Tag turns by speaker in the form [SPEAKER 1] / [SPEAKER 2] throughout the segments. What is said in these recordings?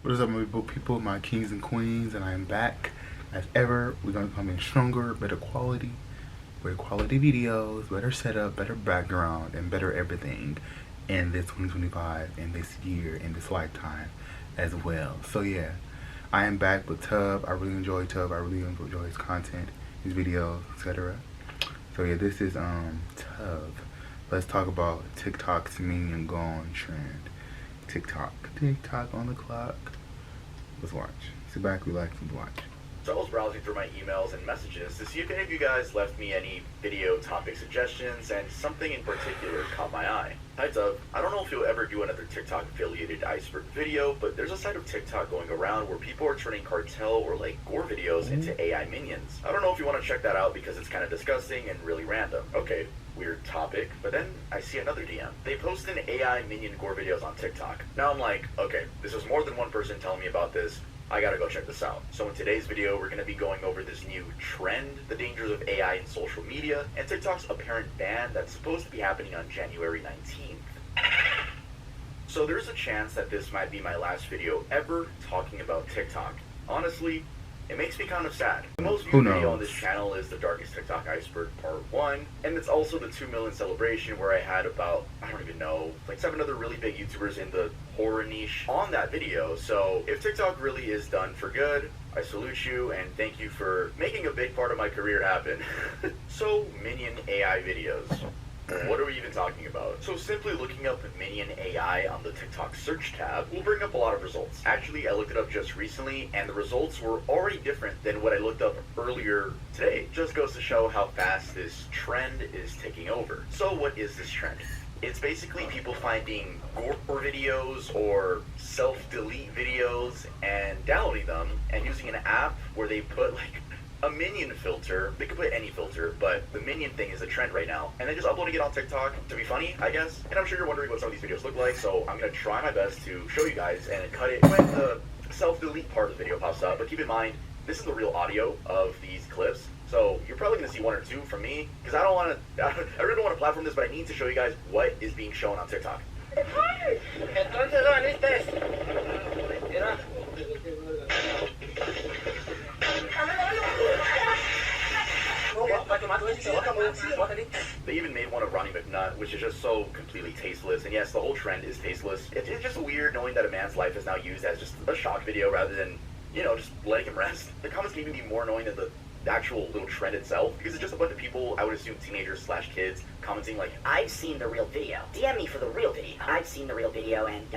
[SPEAKER 1] What is up, my beautiful people, my kings and queens, and I am back as ever. We're gonna come in stronger, better quality videos, better setup, better background, and better everything in this 2025, in this year, in this lifetime as well. So yeah, I am back with Tub. I really enjoy Tub. I really enjoy his content, his videos, etc. So yeah, this is Tub. Let's talk about TikTok's Minion gone trend. TikTok on the clock. Let's watch. Sit back, relax, and watch.
[SPEAKER 2] So I was browsing through my emails and messages to see if any of you guys left me any video topic suggestions, and something in particular caught my eye. Hi Tub, I don't know if you'll ever do another TikTok affiliated iceberg video, but there's a side of TikTok going around where people are turning cartel or like Gore videos into AI minions. I don't know if you want to check that out because it's kind of disgusting and really random. Okay, weird topic, but then I see another DM. They post an AI minion Gore videos on TikTok. Now I'm like, okay, this is more than one person telling me about this. I gotta go check this out. So in today's video, we're gonna be going over this new trend, the dangers of AI in social media, and TikTok's apparent ban that's supposed to be happening on January 19th. So there's a chance that this might be my last video ever talking about TikTok. Honestly, it makes me kind of sad. The most viewed video on this channel is the Darkest TikTok Iceberg Part 1, and it's also the 2 million celebration where I had about, I don't even know, like 7 other really big YouTubers in the horror niche on that video. So if TikTok really is done for good, I salute you and thank you for making a big part of my career happen. So Minion AI videos. What are we even talking about? So simply looking up Minion AI on the TikTok search tab will bring up a lot of results. Actually, I looked it up just recently and the results were already different than what I looked up earlier today. Just goes to show how fast this trend is taking over. So what is this trend? It's basically people finding Gore videos or self-delete videos and downloading them and using an app where they put like a Minion filter. They could put any filter, but the Minion thing is a trend right now. And then just uploading it on TikTok to be funny, I guess. And I'm sure you're wondering what some of these videos look like, so I'm going to try my best to show you guys and cut it when the self-delete part of the video pops up. But keep in mind, this is the real audio of these clips. So you're probably going to see 1 or 2 from me, because I really don't want to platform this, but I need to show you guys what is being shown on TikTok. They even made one of Ronnie McNutt, which is just so completely tasteless. And yes, the whole trend is tasteless. It's just weird knowing that a man's life is now used as just a shock video rather than, you know, just letting him rest. The comments can even be more annoying than the actual little trend itself, because it's just a bunch of people, I would assume teenagers slash kids, commenting like,
[SPEAKER 3] I've seen the real video. DM me for the real video. I've seen the real video, and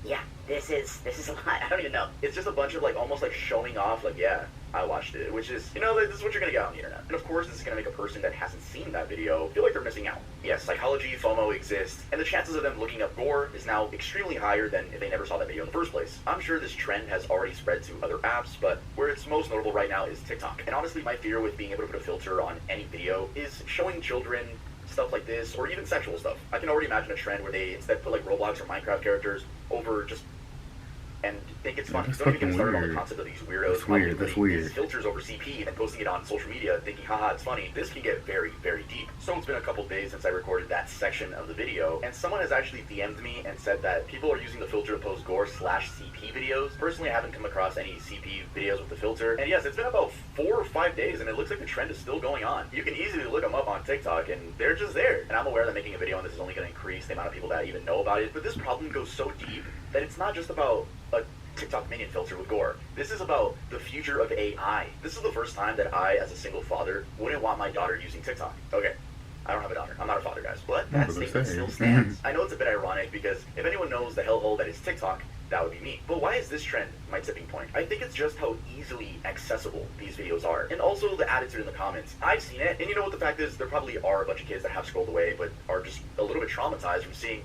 [SPEAKER 3] yeah, this is a lot. I don't even know.
[SPEAKER 2] It's just a bunch of like almost like showing off, like, yeah, I watched it, which is, you know, this is what you're gonna get on the internet. And of course, this is gonna make a person that hasn't seen that video feel like they're missing out. Yes, psychology, FOMO exists, and the chances of them looking up Gore is now extremely higher than if they never saw that video in the first place. I'm sure this trend has already spread to other apps, but where it's most notable right now is TikTok. And honestly, my fear with being able to put a filter on any video is showing children stuff like this, or even sexual stuff. I can already imagine a trend where they instead put like Roblox or Minecraft characters over just and think it's fun. Don't even get started on the concept of these weirdos putting these filters over CP and posting it on social media thinking, haha, it's funny. This can get very, very deep. So it's been a couple days since I recorded that section of the video, and someone has actually DM'd me and said that people are using the filter to post Gore slash CP videos. Personally, I haven't come across any CP videos with the filter. And yes, it's been about 4 or 5 days, and it looks like the trend is still going on. You can easily look them up on TikTok, and they're just there. And I'm aware that making a video on this is only going to increase the amount of people that even know about it. But this problem goes so deep that it's not just about a TikTok Minion filter with Gore. This is about the future of AI. This is the first time that I, as a single father, wouldn't want my daughter using TikTok. Okay, I don't have a daughter. I'm not a father, guys. But that statement still stands. I know it's a bit ironic because if anyone knows the hellhole that is TikTok, that would be me. But why is this trend my tipping point? I think it's just how easily accessible these videos are. And also the attitude in the comments. I've seen it, and you know what the fact is? There probably are a bunch of kids that have scrolled away but are just a little bit traumatized from seeing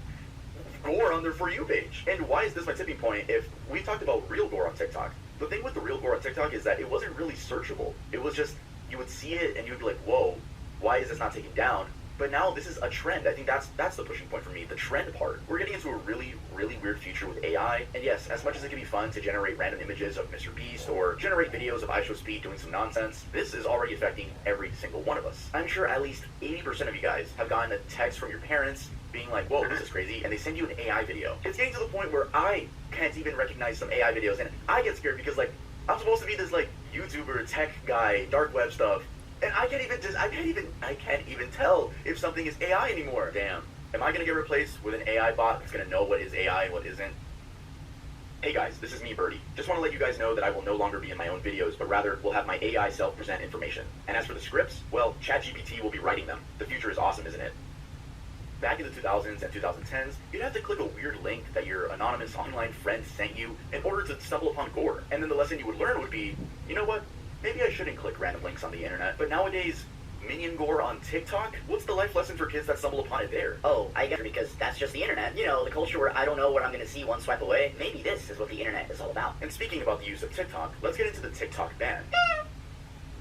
[SPEAKER 2] Gore on their For You page. And why is this my tipping point? If we talked about real Gore on TikTok, the thing with the real Gore on TikTok is that it wasn't really searchable. It was just, you would see it and you'd be like, whoa, why is this not taken down? But now this is a trend. I think that's the pushing point for me, the trend part. We're getting into a really, really weird future with AI. And yes, as much as it can be fun to generate random images of Mr. Beast or generate videos of iShowSpeed doing some nonsense, this is already affecting every single one of us. I'm sure at least 80% of you guys have gotten a text from your parents being like, whoa, this is crazy, and they send you an AI video. It's getting to the point where I can't even recognize some AI videos, and I get scared because, like, I'm supposed to be this, like, YouTuber, tech guy, dark web stuff, and I can't even tell if something is AI anymore. Damn. Am I gonna get replaced with an AI bot that's gonna know what is AI and what isn't? Hey guys, this is me, Birdie. Just want to let you guys know that I will no longer be in my own videos, but rather will have my AI self present information. And as for the scripts, well, ChatGPT will be writing them. The future is awesome, isn't it? Back in the 2000s and 2010s, you'd have to click a weird link that your anonymous online friend sent you in order to stumble upon Gore. And then the lesson you would learn would be, you know what? Maybe I shouldn't click random links on the internet. But nowadays, Minion Gore on TikTok? What's the life lesson for kids that stumble upon it there?
[SPEAKER 3] Oh, I guess because that's just the internet. You know, the culture where I don't know what I'm gonna see one swipe away. Maybe this is what the internet is all about.
[SPEAKER 2] And speaking about the use of TikTok, let's get into the TikTok ban.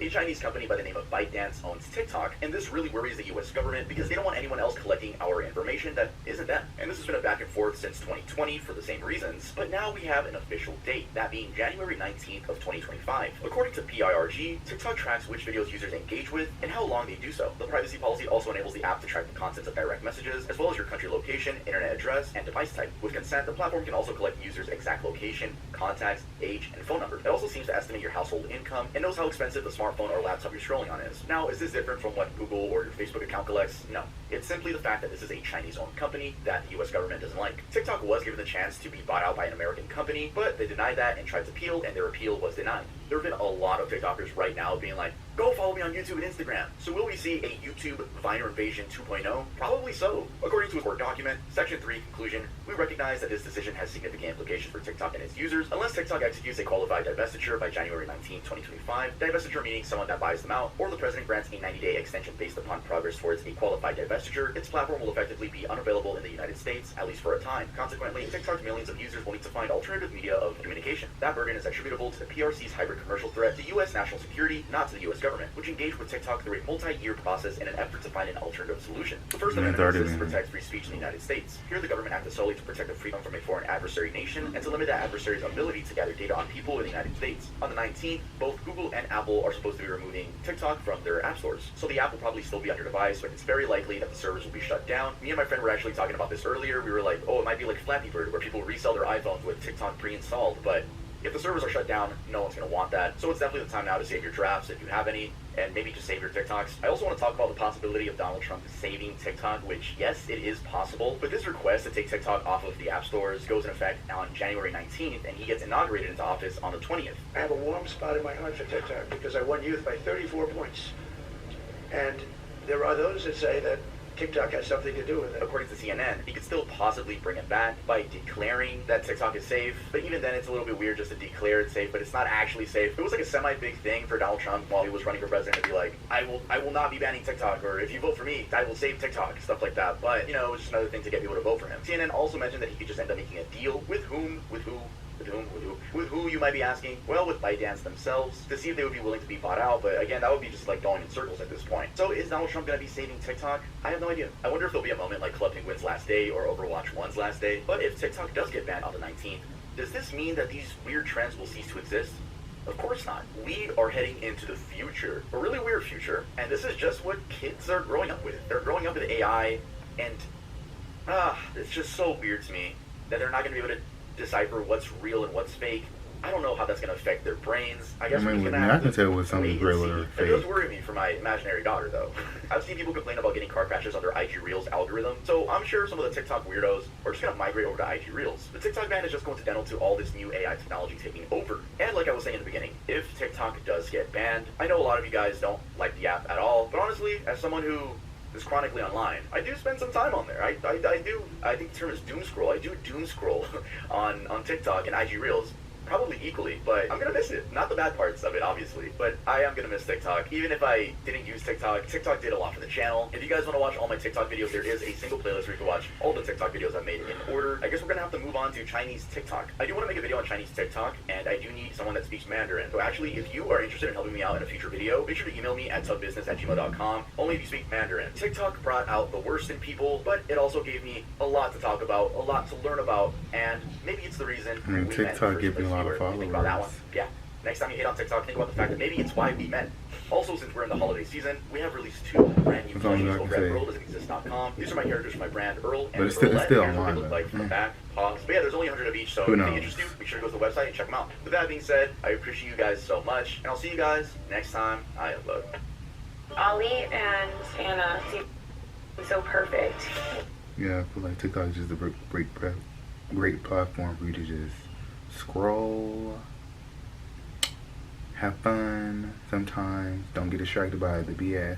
[SPEAKER 2] A Chinese company by the name of ByteDance owns TikTok, and this really worries the US government because they don't want anyone else collecting our information that isn't them. And this has been a back and forth since 2020 for the same reasons, but now we have an official date, that being January 19th of 2025. According to PIRG, TikTok tracks which videos users engage with and how long they do so. The privacy policy also enables the app to track the contents of direct messages, as well as your country location, internet address, and device type. With consent, the platform can also collect users' exact location, contacts, age, and phone number. It also seems to estimate your household income and knows how expensive the smartphone or laptop you're scrolling on is. Now, is this different from what Google or your Facebook account collects? No. It's simply the fact that this is a Chinese-owned company that the US government doesn't like. TikTok was given the chance to be bought out by an American company, but they denied that and tried to appeal, and their appeal was denied. There have been a lot of TikTokers right now being like, go follow me on YouTube and Instagram. So will we see a YouTube Viner invasion 2.0? Probably so. According to a court document, Section 3 conclusion, we recognize that this decision has significant implications for TikTok and its users. Unless TikTok executes a qualified divestiture by January 19, 2025, divestiture meaning someone that buys them out, or the president grants a 90-day extension based upon progress towards a qualified divestiture, its platform will effectively be unavailable in the United States, at least for a time. Consequently, TikTok's millions of users will need to find alternative media of communication. That burden is attributable to the PRC's hybrid commercial threat to U.S. national security, not to the U.S. government, which engaged with TikTok through a multi-year process in an effort to find an alternative solution. The First Amendment exists to protect free speech in the United States. Here, the government acted solely to protect the freedom from a foreign adversary nation and to limit that adversary's ability to gather data on people in the United States. On the 19th, both Google and Apple are supposed to be removing TikTok from their app stores. So the app will probably still be on your device, but it's very likely that the servers will be shut down. Me and my friend were actually talking about this earlier. We were like, oh, it might be like Flappy Bird, where people resell their iPhones with TikTok pre-installed, but if the servers are shut down, no one's going to want that. So it's definitely the time now to save your drafts if you have any, and maybe just save your TikToks. I also want to talk about the possibility of Donald Trump saving TikTok, which, yes, it is possible, but this request to take TikTok off of the app stores goes in effect on January 19th, and he gets inaugurated into office on the 20th.
[SPEAKER 4] I have a warm spot in my heart for TikTok because I won youth by 34 points. And there are those that say that TikTok has something to do with it.
[SPEAKER 2] According to CNN, he could still possibly bring it back by declaring that TikTok is safe, but even then it's a little bit weird just to declare it safe, but it's not actually safe. It was like a semi-big thing for Donald Trump while he was running for president to be like, I will not be banning TikTok, or if you vote for me, I will save TikTok, stuff like that. But, you know, it was just another thing to get people to vote for him. CNN also mentioned that he could just end up making a deal with whom, you might be asking? Well, with ByteDance themselves, to see if they would be willing to be bought out, but again, that would be just like going in circles at this point. So is Donald Trump going to be saving TikTok? I have no idea. I wonder if there'll be a moment like Club Penguin's last day or Overwatch 1's last day. But if TikTok does get banned on the 19th, does this mean that these weird trends will cease to exist? Of course not. We are heading into the future, a really weird future, and this is just what kids are growing up with. They're growing up with AI, and it's just so weird to me that they're not going to be able to decipher what's real and what's fake. I don't know how that's going to affect their brains. I guess
[SPEAKER 1] I can tell what something's real or fake.
[SPEAKER 2] It does worry me for my imaginary daughter, though. I've seen people complain about getting car crashes on their IG Reels algorithm, so I'm sure some of the TikTok weirdos are just going to migrate over to IG Reels. The TikTok ban is just coincidental to all this new AI technology taking over. And like I was saying in the beginning, if TikTok does get banned, I know a lot of you guys don't like the app at all, but honestly, as someone who is chronically online, I do spend some time on there. I do, I think the term is doom scroll. I do doom scroll on TikTok and IG Reels. Probably equally, but I'm gonna miss it. Not the bad parts of it, obviously, but I am gonna miss TikTok. Even if I didn't use TikTok, TikTok did a lot for the channel. If you guys want to watch all my TikTok videos, there is a single playlist where you can watch all the TikTok videos I've made in order. I guess we're gonna have to move on to Chinese TikTok. I do want to make a video on Chinese TikTok, and I do need someone that speaks Mandarin. So actually, if you are interested in helping me out in a future video, make sure to email me at tubbusiness@gmail.com. Only if you speak Mandarin. TikTok brought out the worst in people, but it also gave me a lot to talk about, a lot to learn about, and maybe it's the reason
[SPEAKER 1] TikTok gives me a lot of followers.
[SPEAKER 2] Yeah. Next time you hate on TikTok, think about the fact that maybe it's why we met. Also, since we're in the holiday season, we have released 2 brand new
[SPEAKER 1] That's all you
[SPEAKER 2] plushies
[SPEAKER 1] have to
[SPEAKER 2] over at
[SPEAKER 1] say.
[SPEAKER 2] EarlXist.com. These are my characters from my brand, Earl and
[SPEAKER 1] But it's still
[SPEAKER 2] Earlette. Here's what
[SPEAKER 1] online,
[SPEAKER 2] they look
[SPEAKER 1] though.
[SPEAKER 2] like from the back, paws. But yeah, there's only 100 of each, so
[SPEAKER 1] Who
[SPEAKER 2] if
[SPEAKER 1] knows?
[SPEAKER 2] they interest you, be sure to go to the website and check them out. With that being said, I appreciate you guys so much, and I'll see you guys next time I upload.
[SPEAKER 5] Ollie and Anna seem so perfect.
[SPEAKER 1] Yeah, I feel like TikTok is just a great platform for you to just scroll, have fun sometimes, don't get distracted by the BS.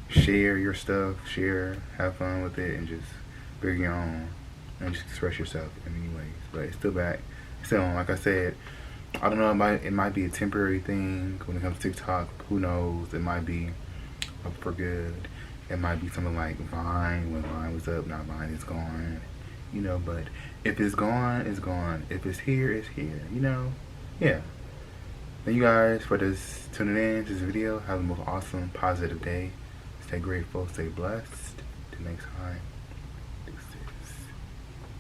[SPEAKER 1] Share your stuff, have fun with it, and just bring your own, and just express yourself in many ways. But it's still back. Still, like I said, I don't know, it might be a temporary thing when it comes to TikTok. Who knows? It might be up for good. It might be something like Vine. When Vine was up, now Vine is gone. You know, but if it's gone, it's gone. If it's here, it's here. You know? Yeah. Thank you guys for tuning in to this video. Have the most awesome, positive day. Stay grateful, stay blessed. Till next time. Deuces.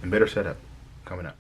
[SPEAKER 1] And better setup coming up.